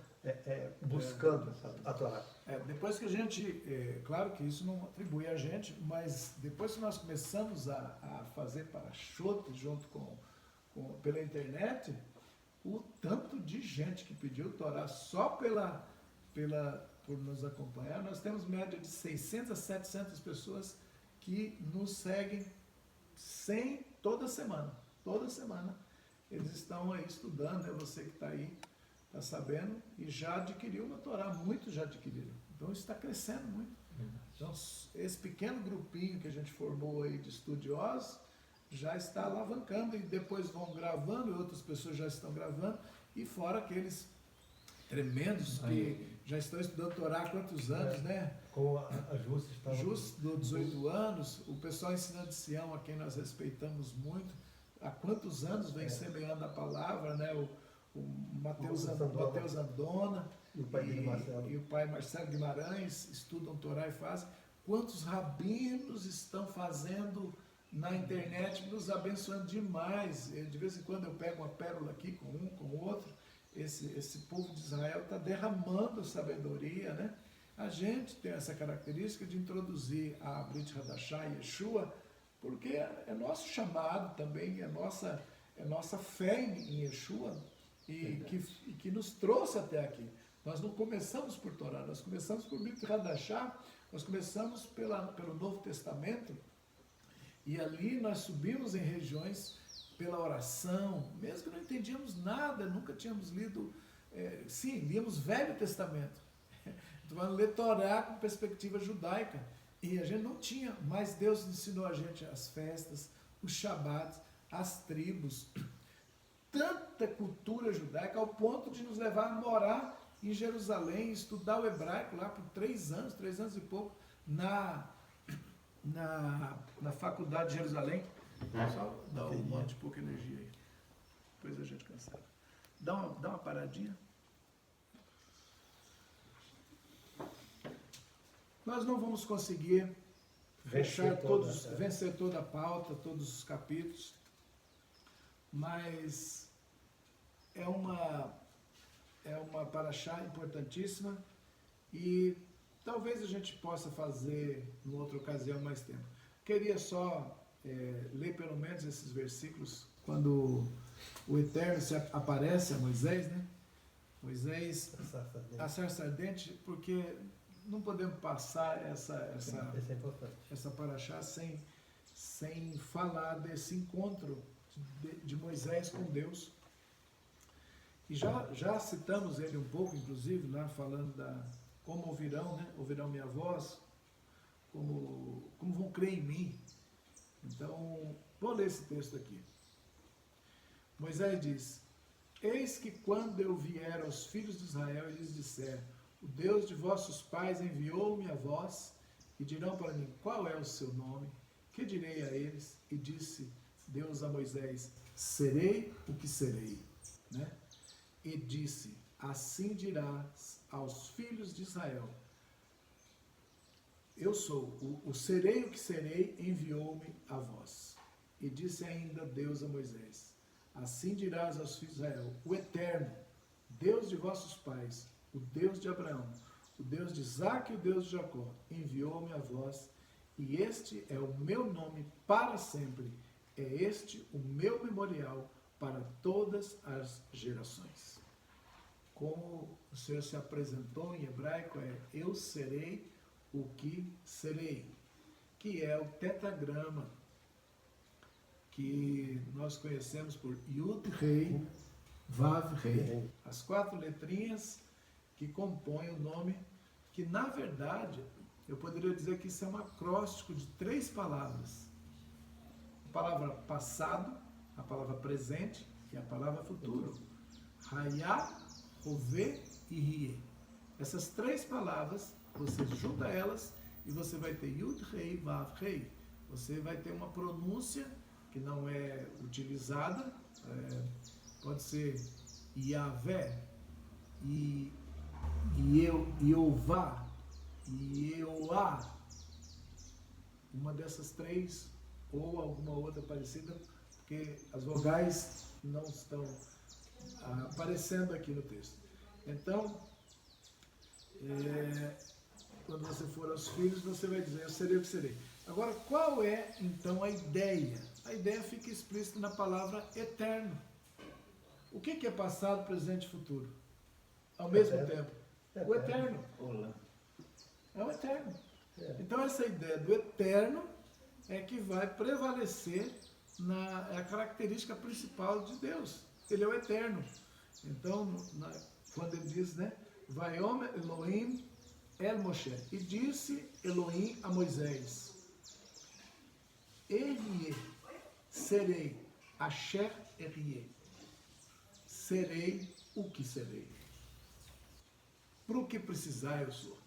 buscando a Torá. Depois que a gente, claro que isso não atribui a gente, mas depois que nós começamos a fazer parachote junto pela internet, o tanto de gente que pediu Torá só por nos acompanhar, nós temos média de 600 a 700 pessoas que nos seguem toda semana. Toda semana eles estão aí estudando, né? Você que está aí, está sabendo, e já adquiriu uma Torá, muitos já adquiriram. Então isso está crescendo muito. Então esse pequeno grupinho que a gente formou aí de estudiosos já está alavancando, e depois vão gravando, e outras pessoas já estão gravando, e fora aqueles tremendos que já estão estudando Torá há quantos anos, né? Como a Júcia estava... Júcia, 18 anos, o pessoal ensinando de Sião, a quem nós respeitamos muito, há quantos anos vem semeando a palavra, né? O Mateus Andona e o pai Marcelo Guimarães estudam Torá e fazem. Quantos rabinos estão fazendo na internet, nos abençoando demais. De vez em quando eu pego uma pérola aqui com um, com o outro. Esse povo de Israel está derramando sabedoria, né? A gente tem essa característica de introduzir a Brit Hadashah e Yeshua, porque é nosso chamado também, é nossa fé em Yeshua, e que nos trouxe até aqui. Nós não começamos por Torá, nós começamos por Brit Hadashah, nós começamos pelo Novo Testamento, e ali nós subimos em regiões pela oração, mesmo que não entendíamos nada, nunca tínhamos lido, sim, líamos Velho Testamento, vamos ler Torá com perspectiva judaica, e a gente não tinha, mas Deus ensinou a gente as festas, os Shabat, as tribos, tanta cultura judaica, ao ponto de nos levar a morar em Jerusalém, estudar o hebraico lá por 3 anos e pouco, na faculdade de Jerusalém. Só dá um monte de pouca energia aí. Depois a gente cancela. Dá uma paradinha. Nós não vamos conseguir vencer toda a pauta, todos os capítulos, mas é uma paraxá importantíssima, e talvez a gente possa fazer em outra ocasião mais tempo. Queria só ler pelo menos esses versículos, quando o Eterno aparece a Moisés, né? Moisés, a sarça ardente, porque não podemos passar essa paraxá sem falar desse encontro de Moisés com Deus. E já citamos ele um pouco, inclusive, lá falando como ouvirão, né? Ouvirão minha voz, como vão crer em mim. Então, vou ler esse texto aqui. Moisés diz: eis que quando eu vier aos filhos de Israel e lhes disser, o Deus de vossos pais enviou-me a vós, e dirão para mim, qual é o seu nome? Que direi a eles? E disse Deus a Moisés, serei o que serei. Né? E disse, assim dirás aos filhos de Israel, eu sou, o serei o que serei, enviou-me a vós. E disse ainda Deus a Moisés, assim dirás aos filhos de Israel, o Eterno, Deus de vossos pais, o Deus de Abraão, o Deus de Isaque e o Deus de Jacó, enviou-me a vós, e este é o meu nome para sempre, é este o meu memorial para todas as gerações. Como o Senhor se apresentou em hebraico, eu serei o que serei, que é o tetragrama que nós conhecemos por Yud Rei, Vav Rei. As 4 letrinhas que compõem o nome, que na verdade, eu poderia dizer que isso é um acróstico de 3 palavras. A palavra passado, a palavra presente e a palavra futuro. Hayá, Rovê e Rie. Essas 3 palavras, você junta elas e você vai ter Yud Rei, Vav Rei. Você vai ter uma pronúncia que não é utilizada, pode ser Yahvé, Yeová, Yeoá, uma dessas 3 ou alguma outra parecida, porque as vogais não estão aparecendo aqui no texto. Então, quando você for aos filhos, você vai dizer, eu serei o que serei. Agora, qual é, então, a ideia? A ideia fica explícita na palavra eterno. O que é passado, presente e futuro? Ao mesmo tempo. O eterno. É o eterno. Então, essa ideia do eterno é que vai prevalecer é a característica principal de Deus. Ele é o eterno. Então, quando ele diz, né? Vaiomer Elohim El Moshe. E disse Elohim a Moisés, Erie, serei, Asher Erie, serei o que serei. Para o que precisar eu sou.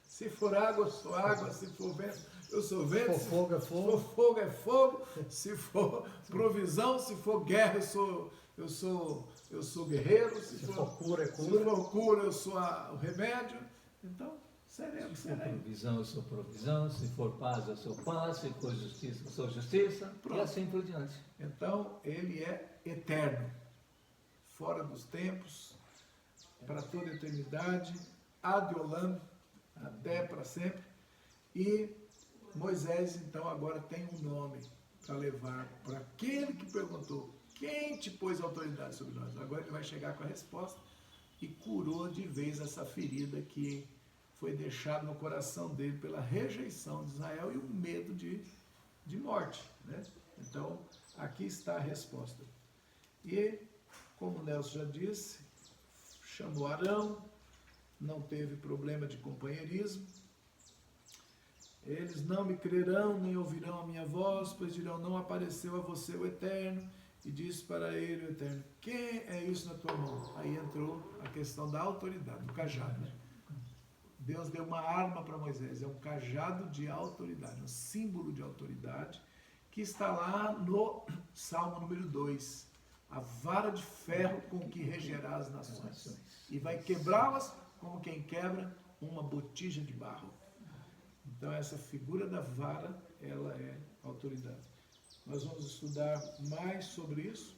Se for água, eu sou água. Se for vento, eu sou vento. Se for fogo, é fogo. Se for fogo, é fogo. Se for provisão, se for guerra, eu sou guerreiro. Se for cura, é cura. Se for cura, eu sou o remédio. Então, serei o que Se for serei. provisão, eu sou provisão. Se for paz, eu sou paz. Se for justiça, eu sou justiça. Pronto. E assim por diante. Então, ele é eterno, fora dos tempos, para toda a eternidade, ad olam, até para sempre. E Moisés, então, agora tem um nome para levar para aquele que perguntou, quem te pôs autoridade sobre nós? Agora ele vai chegar com a resposta e curou de vez essa ferida que foi deixada no coração dele pela rejeição de Israel e o medo de morte, né? Então, aqui está a resposta. E, como o Nelson já disse, chamou Arão, não teve problema de companheirismo. Eles não me crerão, nem ouvirão a minha voz, pois dirão, não apareceu a você o Eterno. E disse para ele o Eterno, quem é isso na tua mão? Aí entrou a questão da autoridade, do cajado, né? Deus deu uma arma para Moisés, é um cajado de autoridade, um símbolo de autoridade, que está lá no Salmo número 2. A vara de ferro com que regerá as nações. E vai quebrá-las como quem quebra uma botija de barro. Então essa figura da vara, ela é autoridade. Nós vamos estudar mais sobre isso.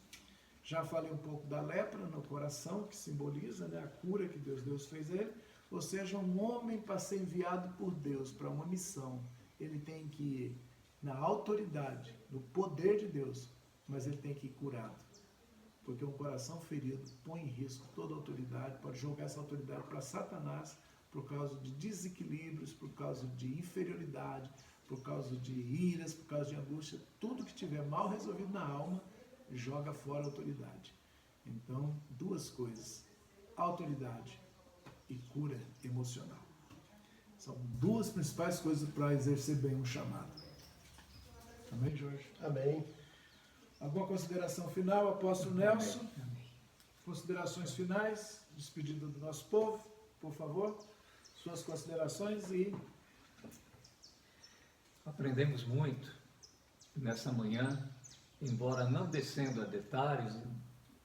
Já falei um pouco da lepra no coração, que simboliza, né, a cura que Deus fez a ele. Ou seja, um homem para ser enviado por Deus para uma missão, ele tem que ir na autoridade, no poder de Deus, mas ele tem que ir curado. Porque um coração ferido põe em risco toda a autoridade, pode jogar essa autoridade para Satanás por causa de desequilíbrios, por causa de inferioridade, por causa de iras, por causa de angústia. Tudo que tiver mal resolvido na alma, joga fora a autoridade. Então, 2 coisas, autoridade e cura emocional. São 2 principais coisas para exercer bem um chamado. Amém, Jorge? Amém. Alguma consideração final, apóstolo Nelson? Considerações finais, despedida do nosso povo, por favor. Suas considerações e... Aprendemos muito nessa manhã, embora não descendo a detalhes,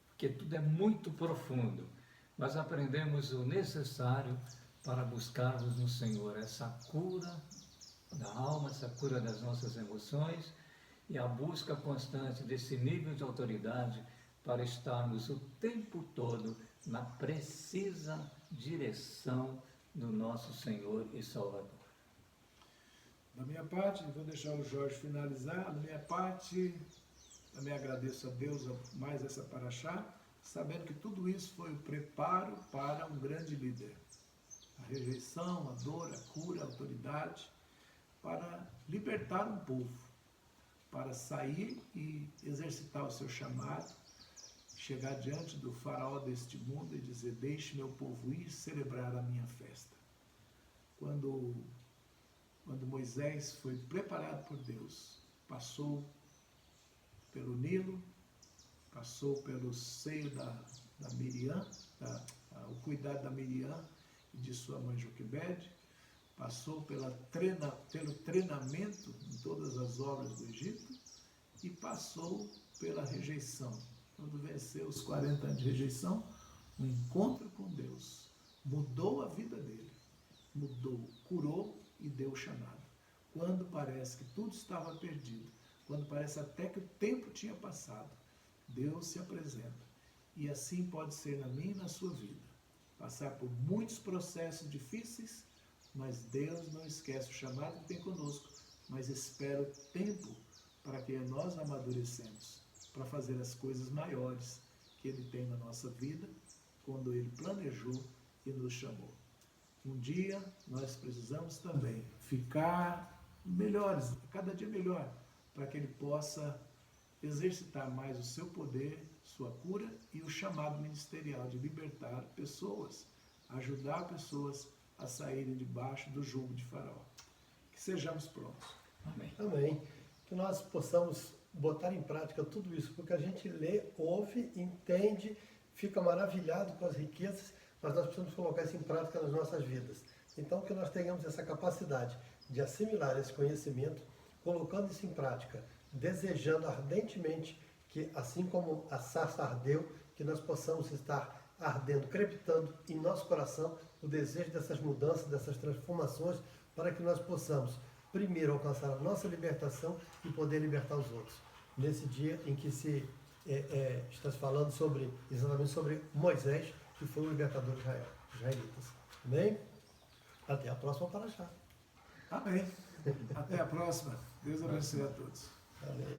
porque tudo é muito profundo, mas aprendemos o necessário para buscarmos no Senhor essa cura da alma, essa cura das nossas emoções e a busca constante desse nível de autoridade para estarmos o tempo todo na precisa direção do nosso Senhor e Salvador. Da minha parte, vou deixar o Jorge finalizar. Da minha parte, também agradeço a Deus mais essa paraxá, sabendo que tudo isso foi o preparo para um grande líder. A rejeição, a dor, a cura, a autoridade, para libertar um povo, para sair e exercitar o seu chamado, chegar diante do faraó deste mundo e dizer: deixe meu povo ir celebrar a minha festa. Quando Moisés foi preparado por Deus, passou pelo Nilo, passou pelo seio da Miriam, o cuidado da Miriam e de sua mãe Joquebede, passou pelo treinamento em todas as obras do Egito e passou pela rejeição. Quando venceu os 40 anos de rejeição, um encontro com Deus mudou a vida dele, mudou, curou e deu o chamado. Quando parece que tudo estava perdido, quando parece até que o tempo tinha passado, Deus se apresenta. E assim pode ser na minha e na sua vida. Passar por muitos processos difíceis, mas Deus não esquece o chamado que tem conosco, mas espera o tempo para que nós amadurecemos, para fazer as coisas maiores que Ele tem na nossa vida, quando Ele planejou e nos chamou. Um dia nós precisamos também ficar melhores, cada dia melhor, para que Ele possa exercitar mais o seu poder, sua cura e o chamado ministerial de libertar pessoas, ajudar pessoas a saírem debaixo do jugo de Faraó. Que sejamos prontos. Amém. Amém. Que nós possamos botar em prática tudo isso, porque a gente lê, ouve, entende, fica maravilhado com as riquezas, mas nós precisamos colocar isso em prática nas nossas vidas. Então, que nós tenhamos essa capacidade de assimilar esse conhecimento, colocando isso em prática, desejando ardentemente que, assim como a sarça ardeu, que nós possamos estar ardendo, crepitando em nosso coração o desejo dessas mudanças, dessas transformações, para que nós possamos, primeiro, alcançar a nossa libertação e poder libertar os outros. Nesse dia em que está se falando exatamente sobre Moisés, que foi o libertador de Israel, israelitas. Amém? Até a próxima paraxá. Amém. Até a próxima. Deus abençoe a todos. Amém.